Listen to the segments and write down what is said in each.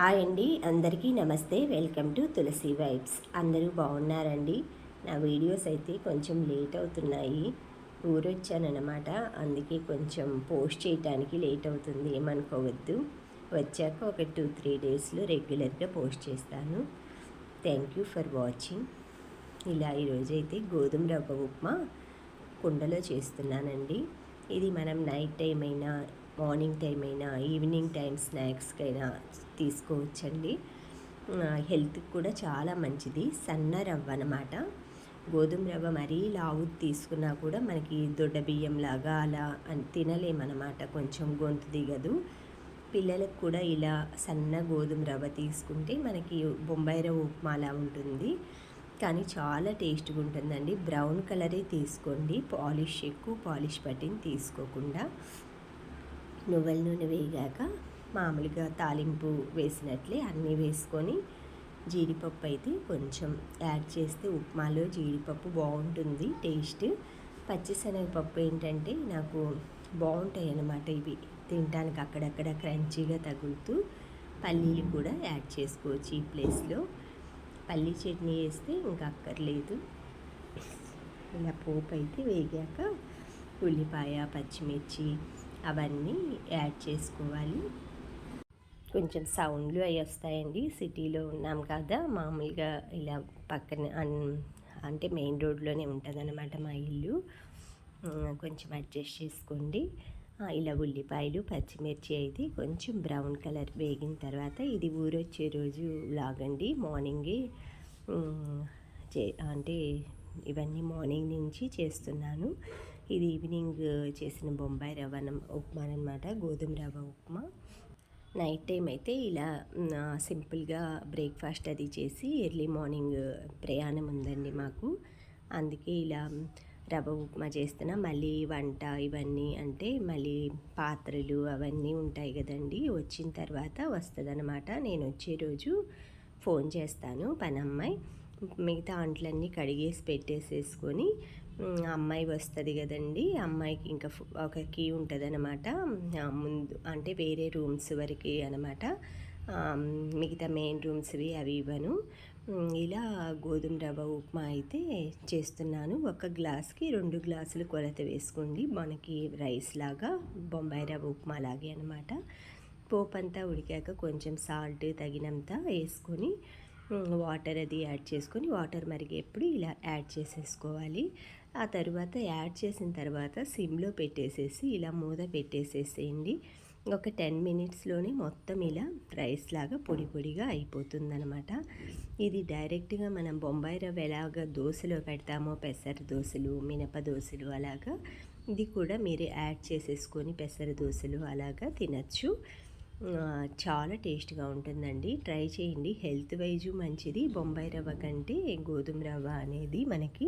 Hi అండి, అందరికీ నమస్తే. Welcome to Tulasi vibes. అందరూ బాగున్నారండి? నా వీడియోస్ అయితే కొంచెం లేట్ అవుతున్నాయి. ఊరొచ్చానన్నమాట, అందుకే కొంచెం పోస్ట్ చేయడానికి లేట్ అవుతుంది, ఏమనుకోవద్దు. వచ్చాక ఒక 2-3 డేస్లో రెగ్యులర్గా పోస్ట్ చేస్తాను. Thank you for watching. ఇలా ఈరోజైతే గోధుమ రవ్వ ఉప్మా కుండలో చేస్తున్నానండి. ఇది మనం నైట్ టైం అయినా, మార్నింగ్ టైం అయినా, ఈవినింగ్ టైం స్నాక్స్కైనా తీసుకోవచ్చండి. హెల్త్కి కూడా చాలా మంచిది. సన్న రవ్వ అన్నమాట. గోధుమ రవ్వ మరీ లావుది తీసుకున్నా కూడా మనకి దొడ్డ బియ్యం లాగా అలా తినలేమన్నమాట, కొంచెం గొంతు దిగదు. పిల్లలకు కూడా ఇలా సన్న గోధుమ రవ్వ తీసుకుంటే మనకి బొంబాయి రవ్వ ఉప్మాలా ఉంటుంది, కానీ చాలా టేస్ట్గా ఉంటుందండి. బ్రౌన్ కలరే తీసుకోండి, ఎక్కువ పాలిష్ పట్టింది తీసుకోకుండా. నువ్వుల నూనె వేగాక మామూలుగా తాలింపు వేసినట్లే అన్నీ వేసుకొని, జీడిపప్పు అయితే కొంచెం యాడ్ చేస్తే ఉప్మాలో జీడిపప్పు బాగుంటుంది టేస్ట్. పచ్చిశనగపప్పు ఏంటంటే నాకు బాగుంటాయి అన్నమాట, ఇవి తినడానికి అక్కడక్కడ క్రంచీగా తగులుతూ. పల్లీలు కూడా యాడ్ చేసుకోవచ్చు ఈ ప్లేస్లో. పల్లీ చట్నీ వేస్తే ఇంకా అక్కర్లేదు. ఇలా పోపు అయితే వేగాక ఉల్లిపాయ, పచ్చిమిర్చి అవన్నీ యాడ్ చేసుకోవాలి. కొంచెం సౌండ్లు అవి వస్తాయండి, సిటీలో ఉన్నాం కదా. మామూలుగా ఇలా పక్కన అంటే మెయిన్ రోడ్లోనే ఉంటుంది అన్నమాట మా ఇల్లు. కొంచెం అడ్జస్ట్ చేసుకోండి. ఇలా ఉల్లిపాయలు, పచ్చిమిర్చి అయితే కొంచెం బ్రౌన్ కలర్ వేగిన తర్వాత, ఇది ఊరొచ్చే రోజు లాగండి. మార్నింగే అంటే ఇవన్నీ మార్నింగ్ నుంచి చేస్తున్నాను. ఇది ఈవినింగ్ చేసిన బొంబాయి రవ్వ ఉప్మా అనమాట, గోధుమ రవ్వ ఉప్మా. నైట్ టైం అయితే ఇలా సింపుల్గా బ్రేక్ఫాస్ట్ అది చేసి, ఎర్లీ మార్నింగ్ ప్రయాణం ఉందండి మాకు, అందుకే ఇలా రవ్వ ఉప్మా చేస్తున్నా. మళ్ళీ వంట ఇవన్నీ అంటే మళ్ళీ పాత్రలు అవన్నీ ఉంటాయి కదండి, వచ్చిన తర్వాత వస్తుందన్నమాట. నేను వచ్చే రోజు ఫోన్ చేస్తాను పనమ్మాయి, మిగతా అంట్లన్నీ కడిగేసి పెట్టేసేసుకొని, అమ్మాయి వస్తుంది కదండి, అమ్మాయికి ఇంకా ఒక కీ ఉంటుంది అనమాట ముందు, అంటే వేరే రూమ్స్ వరకు అనమాట. మిగతా మెయిన్ రూమ్స్వి అవి ఇవ్వను. ఇలా గోధుమ రవ్వ ఉప్మా అయితే చేస్తున్నాను. ఒక గ్లాస్కి 2 గ్లాసులు కొలత వేసుకోండి, మనకి రైస్ లాగా బొంబాయి రవ్వ ఉప్మా లాగే అనమాట. పోపు అంతా ఉడికాక కొంచెం సాల్ట్ తగినంత వేసుకొని, వాటర్ అది యాడ్ చేసుకొని, వాటర్ మరిగేప్పుడు ఇలా యాడ్ చేసేసుకోవాలి. ఆ తర్వాత యాడ్ చేసిన తర్వాత సిమ్లో పెట్టేసేసి ఇలా మూత పెట్టేసేసేయండి. ఒక 10 మినిట్స్లోనే మొత్తం ఇలా రైస్ లాగా పొడి పొడిగా అయిపోతుందనమాట. ఇది డైరెక్ట్గా మనం బొంబాయి రవ్వ ఎలాగ దోశలో పెడతామో, పెసర దోశలు, మినప దోశలు అలాగా, ఇది కూడా మీరు యాడ్ చేసేసుకొని పెసర దోశలు అలాగా తినచ్చు. చాలా టేస్ట్గా ఉంటుందండి, ట్రై చేయండి. హెల్త్ వైజు మంచిది. బొంబాయి రవ్వ కంటే గోధుమ రవ్వ అనేది మనకి,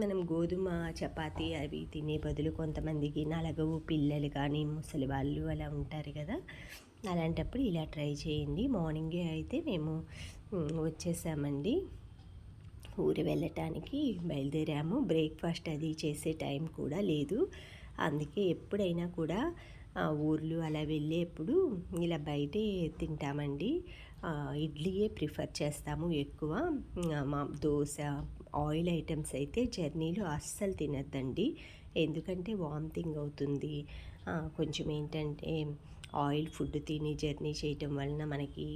మనం గోధుమ చపాతీ అవి తినే బదులు కొంతమందికి నలగవు, పిల్లలు కానీ ముసలి వాళ్ళు అలా ఉంటారు కదా, అలాంటప్పుడు ఇలా ట్రై చేయండి. మార్నింగే అయితే మేము వచ్చేసామండి, ఊరు వెళ్ళటానికి బయలుదేరాము. బ్రేక్ఫాస్ట్ అది చేసే టైం కూడా లేదు, అందుకే ఎప్పుడైనా కూడా ఊర్లు అలా వెళ్ళేప్పుడు ఇలా బయటే తింటామండి. ఇడ్లీయే ప్రిఫర్ చేస్తాము ఎక్కువ. మా దోశ, ఆయిల్ ఐటమ్స్ అయితే జర్నీలో అస్సలు తినద్దండి, ఎందుకంటే వామిటింగ్ అవుతుంది. కొంచెం ఏంటంటే ఆయిల్ ఫుడ్ తిని జర్నీ చేయటం వలన మనకి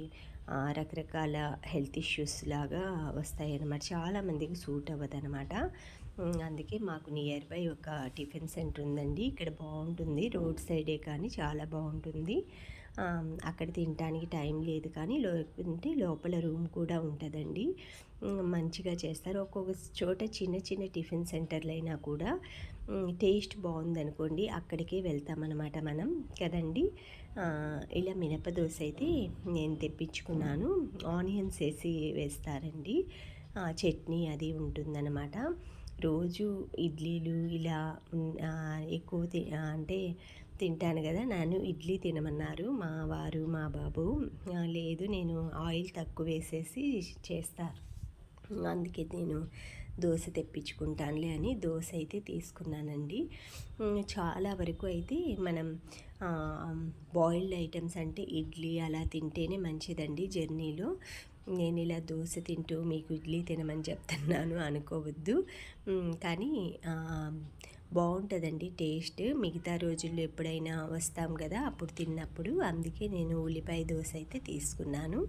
రకరకాల హెల్త్ ఇష్యూస్ లాగా వస్తాయి అన్నమాట, చాలామందికి సూట్ అవ్వదు అనమాట. అందుకే మాకు నియర్ బై ఒక టిఫిన్ సెంటర్ ఉందండి, ఇక్కడ బాగుంటుంది, రోడ్ సైడే కానీ చాలా బాగుంటుంది. అక్కడ తినడానికి టైం లేదు, కానీ లోపల రూమ్ కూడా ఉంటుందండి, మంచిగా చేస్తారు. ఒక్కొక్క చోట చిన్న చిన్న టిఫిన్ సెంటర్లు అయినా కూడా టేస్ట్ బాగుందనుకోండి అక్కడికే వెళ్తామన్నమాట మనం కదండి. ఇలా మినప దోశ అయితే నేను తెప్పించుకున్నాను, ఆనియన్స్ వేసి వేస్తారండి, చట్నీ అది ఉంటుందన్నమాట. రోజు ఇడ్లీలు ఇలా ఎక్కువ అంటే తింటాను కదా, నన్ను ఇడ్లీ తినమన్నారు మా వారు మా బాబు. లేదు, నేను ఆయిల్ తక్కువ వేసేసి చేస్తారు, అందుకే నేను దోశ తెప్పించుకుంటానులే అని దోశ అయితే తీసుకున్నానండి. చాలా వరకు అయితే మనం బాయిల్డ్ ఐటమ్స్ అంటే ఇడ్లీ అలా తింటేనే మంచిదండి జర్నీలో. నేను ఇలా దోశ తింటూ మీకు ఇడ్లీ తినమని చెప్తున్నాను అనుకోవద్దు. కానీ బాగుంటుందండి టేస్ట్. మిగతా రోజుల్లో ఎప్పుడైనా వస్తాం కదా అప్పుడు తిన్నప్పుడు, అందుకే నేను ఉల్లిపాయ దోశ అయితే తీసుకున్నాను.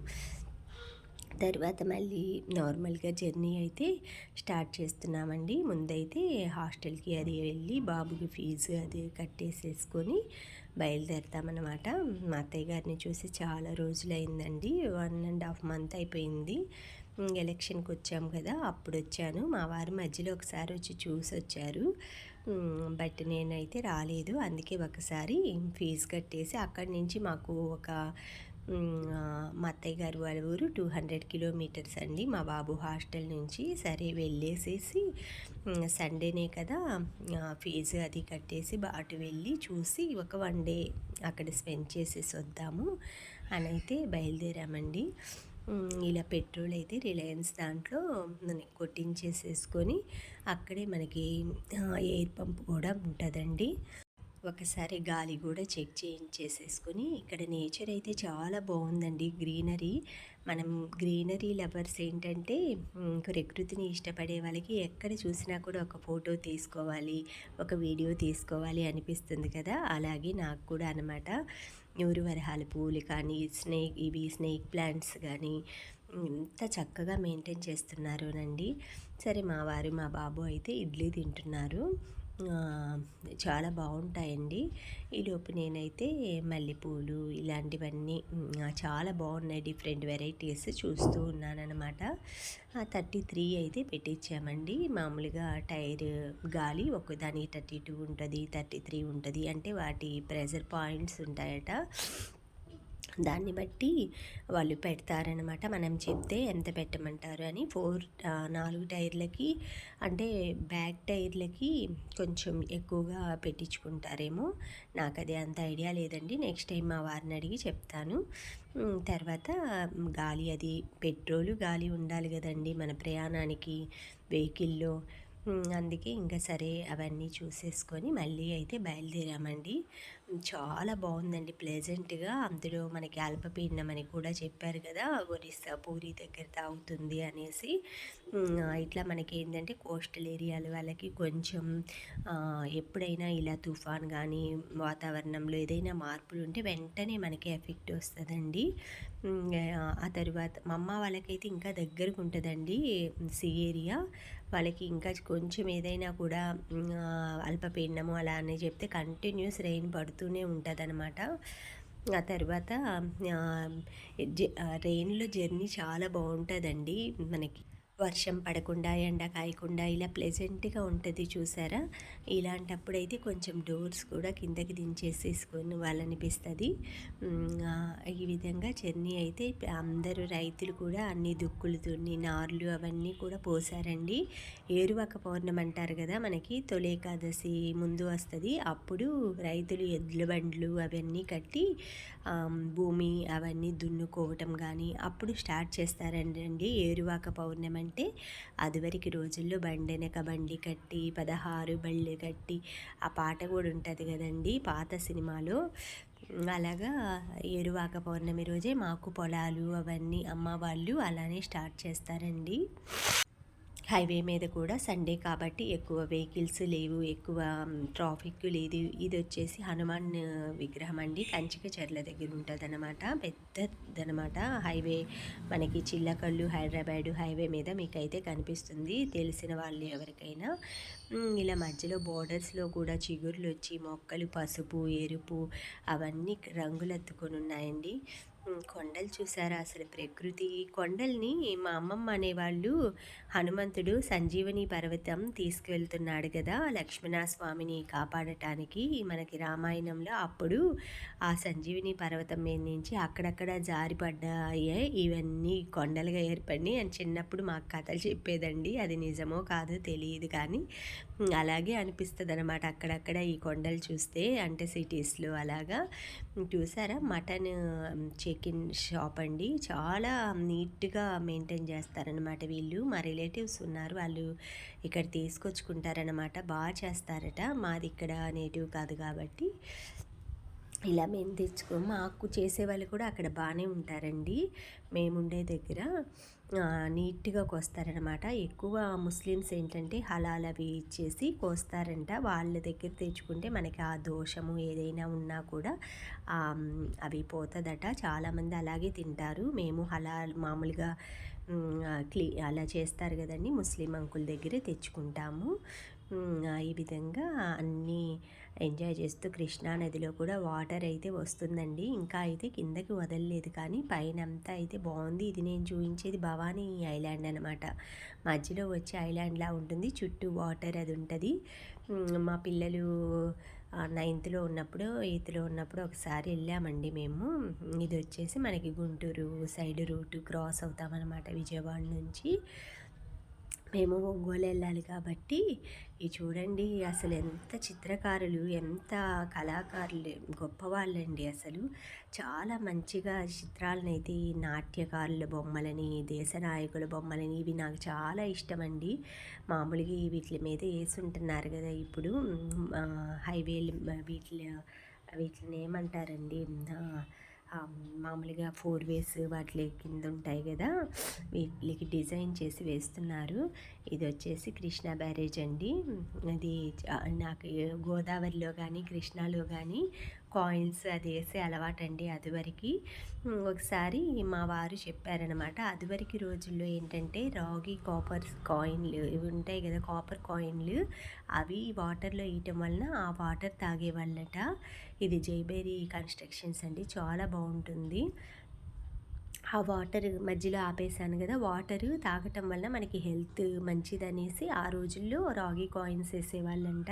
తర్వాత మళ్ళీ నార్మల్గా జర్నీ అయితే స్టార్ట్ చేస్తున్నామండి. ముందైతే హాస్టల్కి అది వెళ్ళి బాబుకి ఫీజు అది కట్టేసేసుకొని బయలుదేరుతామన్నమాట. మా అత్తయ్య గారిని చూసి చాలా రోజులైందండి, 1.5 మంత్ అయిపోయింది. ఎలక్షన్కి వచ్చాము కదా అప్పుడు వచ్చాను. మా వారు మధ్యలో ఒకసారి వచ్చి చూసి వచ్చారు, బట్ నేనైతే రాలేదు. అందుకే ఒకసారి ఫీజు కట్టేసి అక్కడి నుంచి మాకు ఒక మా అత్తయ్య గారు వాళ్ళ ఊరు 200 కిలోమీటర్స్ అండి మా బాబు హాస్టల్ నుంచి. సరే వెళ్ళేసేసి సండేనే కదా ఫీజు అది కట్టేసి అటు వెళ్ళి చూసి ఒక 1 డే అక్కడ స్పెండ్ చేసేసి వద్దాము అని అయితే బయలుదేరామండి. ఇలా పెట్రోల్ అయితే రిలయన్స్ దాంట్లో కొట్టించేసేసుకొని అక్కడే మనకి ఎయిర్ పంప్ కూడా ఉంటుందండి. ఒకసారి గాలి కూడా చెక్ చేయించేసేసుకొని, ఇక్కడ నేచర్ అయితే చాలా బాగుందండి, గ్రీనరీ. మనం గ్రీనరీ లవర్స్ ఏంటంటే ప్రకృతిని ఇష్టపడే వాళ్ళకి ఎక్కడ చూసినా కూడా ఒక ఫోటో తీసుకోవాలి, ఒక వీడియో తీసుకోవాలి అనిపిస్తుంది కదా, అలాగే నాకు కూడా అనమాట. ఊరు వరహాల పూలు కానీ స్నేక్ ప్లాంట్స్ కానీ ఎంత చక్కగా మెయింటైన్ చేస్తున్నారోనండి. సరే మా వారు మా బాబు అయితే ఇడ్లీ తింటున్నారు. చాలా బాగుంటాయండి. ఈలోపు నేనైతే మల్లెపూలు ఇలాంటివన్నీ చాలా బాగున్నాయి, డిఫరెంట్ వెరైటీస్ చూస్తూ ఉన్నానన్నమాట. 33 అయితే పెట్టించామండి. మామూలుగా టైర్ గాలి ఒకదాని 32 ఉంటుంది, 33 ఉంటుంది. అంటే వాటి ప్రెజర్ పాయింట్స్ ఉంటాయట, దాన్ని బట్టి వాళ్ళు పెడతారనమాట. మనం చెప్తే ఎంత పెట్టమంటారు అని. 4 టైర్లకి అంటే బ్యాక్ టైర్లకి కొంచెం ఎక్కువగా పెట్టించుకుంటారేమో, నాకు అది అంత ఐడియా లేదండి. నెక్స్ట్ టైం మా వారిని అడిగి చెప్తాను. తర్వాత గాలి అది పెట్రోలు గాలి ఉండాలి కదండి మన ప్రయాణానికి వెహికల్లో. అందుకే ఇంకా సరే అవన్నీ చూసేసుకొని మళ్ళీ అయితే బయలుదేరామండి. చాలా బాగుందండి ప్లెజెంట్గా. అందులో మనకి అల్పపీడనం అని కూడా చెప్పారు కదా, ఒరిస్సా పూరి దగ్గర తాగుతుంది అనేసి. ఇట్లా మనకి ఏంటంటే కోస్టల్ ఏరియాల వాళ్ళకి కొంచెం ఎప్పుడైనా ఇలా తుఫాన్ కానీ వాతావరణంలో ఏదైనా మార్పులు ఉంటే వెంటనే మనకి ఎఫెక్ట్ వస్తుందండి. ఆ తర్వాత మా అమ్మ వాళ్ళకైతే ఇంకా దగ్గరకు ఉంటుందండి సీ ఏరియా, వాళ్ళకి ఇంకా కొంచెం ఏదైనా కూడా అల్పపీడనము అలా అని చెప్తే కంటిన్యూస్ రెయిన్ పడుతూనే ఉంటుందన్నమాట. ఆ తర్వాత రెయిన్లో జర్నీ చాలా బాగుంటుందండి. మనకి వర్షం పడకుండా ఎండ కాయకుండా ఇలా ప్లెజెంట్గా ఉంటుంది చూసారా. ఇలాంటప్పుడైతే కొంచెం డోర్స్ కూడా కిందకి దించేసేసుకొని వాళ్ళనిపిస్తుంది. ఈ విధంగా జర్నీ అయితే అందరూ రైతులు కూడా అన్ని దుక్కులు దున్ని నార్లు అవన్నీ కూడా పోసారండి. ఏరువాక పౌర్ణమి అంటారు కదా మనకి, తొలి ఏకాదశి ముందు వస్తుంది. అప్పుడు రైతులు ఎద్దుల బండ్లు అవన్నీ కట్టి భూమి అవన్నీ దున్నుకోవటం కానీ అప్పుడు స్టార్ట్ చేస్తారండి ఏరువాక పౌర్ణమి అంటే. అదివరకు రోజుల్లో బండెనక బండి కట్టి 16 బళ్ళు కట్టి ఆ పాట కూడా ఉంటుంది కదండి పాత సినిమాలో. అలాగా ఏరువాక పౌర్ణమి రోజే మాకు పొలాలు అవన్నీ అమ్మ వాళ్ళు అలానే స్టార్ట్ చేస్తారండి. హైవే మీద కూడా సండే కాబట్టి ఎక్కువ వెహికల్స్ లేవు, ఎక్కువ ట్రాఫిక్ లేదు. ఇది వచ్చేసి హనుమాన్ విగ్రహం అండి, కంచికచర్ల దగ్గర ఉంటుందన్నమాట, పెద్దదనమాట. హైవే మనకి చిల్లకల్లు హైదరాబాదు హైవే మీద మీకైతే కనిపిస్తుంది తెలిసిన వాళ్ళు ఎవరికైనా. ఇలా మధ్యలో బోర్డర్స్లో కూడా చిగుర్లు వచ్చి మొక్కలు పసుపు ఎరుపు అవన్నీ రంగులెత్తుకొని ఉన్నాయండి. కొండలు చూసారా అసలు ప్రకృతి. కొండల్ని మా అమ్మమ్మ అనేవాళ్ళు హనుమంతుడు సంజీవని పర్వతం తీసుకువెళ్తున్నాడు కదా లక్ష్మణస్వామిని కాపాడటానికి మనకి రామాయణంలో, అప్పుడు ఆ సంజీవని పర్వతం మీద నుంచి అక్కడక్కడ జారిపడ్డాయే ఇవన్నీ కొండలుగా ఏర్పడినాయి అని చిన్నప్పుడు మాకు కథలు చెప్పేదండి. అది నిజమో కాదో తెలియదు కానీ అలాగే అనిపిస్తుంది అనమాట అక్కడక్కడ ఈ కొండలు చూస్తే, అంటే సిటీస్లో అలాగా. చూసారా మటన్ చికెన్ షాప్ అండి, చాలా నీట్గా మెయింటైన్ చేస్తారనమాట వీళ్ళు. మా రిలేటివ్స్ ఉన్నారు, వాళ్ళు ఇక్కడ తీసుకొచ్చుకుంటారనమాట, బాగా చేస్తారట. మాది ఇక్కడ నేటివ్ కాదు కాబట్టి ఇలా మేము మాకు చేసేవాళ్ళు కూడా అక్కడ బాగానే ఉంటారండి. మేముండే దగ్గర నీట్‌గా కోస్తారనమాట. ఎక్కువ ముస్లిమ్స్ ఏంటంటే హలాల్ అవి ఇచ్చేసి కోస్తారంట. వాళ్ళ దగ్గర తెచ్చుకుంటే మనకి ఆ దోషము ఏదైనా ఉన్నా కూడా అవి పోతదట. చాలామంది అలాగే తింటారు. మేము హలాల్ మామూలుగా అలా చేస్తారు కదండీ! ముస్లిం అంకుల్ దగ్గరే తెచ్చుకుంటాము. ఈ విధంగా అన్నీ ఎంజాయ్ చేస్తూ కృష్ణా నదిలో కూడా వాటర్ అయితే వస్తుందండి. ఇంకా అయితే కిందకి వదలలేదు కానీ పైనంతా అయితే బాగుంది. ఇది నేను చూపించేది భవానీ ఐలాండ్ అనమాట. మధ్యలో వచ్చే ఐలాండ్లా ఉంటుంది. చుట్టూ వాటర్ అది ఉంటుంది. మా పిల్లలు నైన్త్లో ఉన్నప్పుడు, ఎయిత్లో ఉన్నప్పుడు ఒకసారి వెళ్ళామండి మేము. ఇది వచ్చేసి మనకి గుంటూరు సైడ్ రూట్ క్రాస్ అవుతామన్నమాట విజయవాడ నుంచి. మేము ఒంగోలు వెళ్ళాలి కాబట్టి ఇది చూడండి, అసలు ఎంత చిత్రకారులు, ఎంత కళాకారులు గొప్పవాళ్ళండి అసలు. చాలా మంచిగా చిత్రాలనైతే ఈ నాట్యకారుల బొమ్మలని, దేశ నాయకుల బొమ్మలని ఇవి నాకు చాలా ఇష్టమండి. మామూలుగా వీటి మీద వేసుంటున్నారు కదా ఇప్పుడు హైవేలు వీటిని ఏమంటారండి, మామూలుగా 4 వేస్ వాటి కింద ఉంటాయి కదా, వీటికి డిజైన్ చేసి వేస్తున్నారు. ఇది వచ్చేసి కృష్ణా బ్యారేజ్ అండి. అది నాకు గోదావరిలో కానీ కృష్ణాలో కానీ కాయిన్స్ అది వేసే అలవాటండి అదివరకు. ఒకసారి మా వారు చెప్పారనమాట, అదివరకు రోజుల్లో ఏంటంటే రాగి కాపర్ కాయిన్లు ఇవి ఉంటాయి కదా, కాపర్ కాయిన్లు అవి వాటర్లో వేయటం వలన ఆ వాటర్ తాగేవాళ్ళట. ఇది జైబేరి కన్స్ట్రక్షన్స్ అండి, చాలా బాగుంటుంది. ఆ వాటర్ మధ్యలో ఆపేసాను కదా, వాటరు తాగటం వల్ల మనకి హెల్త్ మంచిదనేసి ఆ రోజుల్లో రాగి కాయిన్స్ వేసేవాళ్ళంట.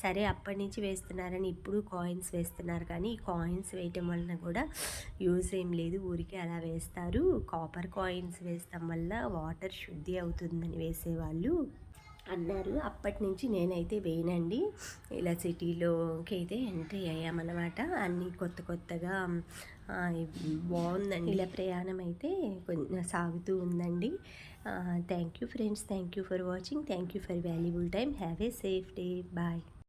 సరే అప్పటి నుంచి వేస్తున్నారని ఇప్పుడు కాయిన్స్ వేస్తున్నారు, కానీ ఈ కాయిన్స్ వేయటం వలన కూడా యూజ్ ఏం లేదు, ఊరికే అలా వేస్తారు. కాపర్ కాయిన్స్ వేస్తాం వల్ల వాటర్ శుద్ధి అవుతుందని వేసేవాళ్ళు అన్నారు. అప్పటి నుంచి నేనైతే వేయనండి. ఇలా సిటీలోకి అయితే ఎంట్రీ అయ్యామన్నమాట. అన్నీ కొత్త కొత్తగా బాగుందండి. ఇలా ప్రయాణం అయితే సాగుతూ ఉందండి. Thank you friends, thank you for watching, thank you for valuable time. Have a safe day. Bye.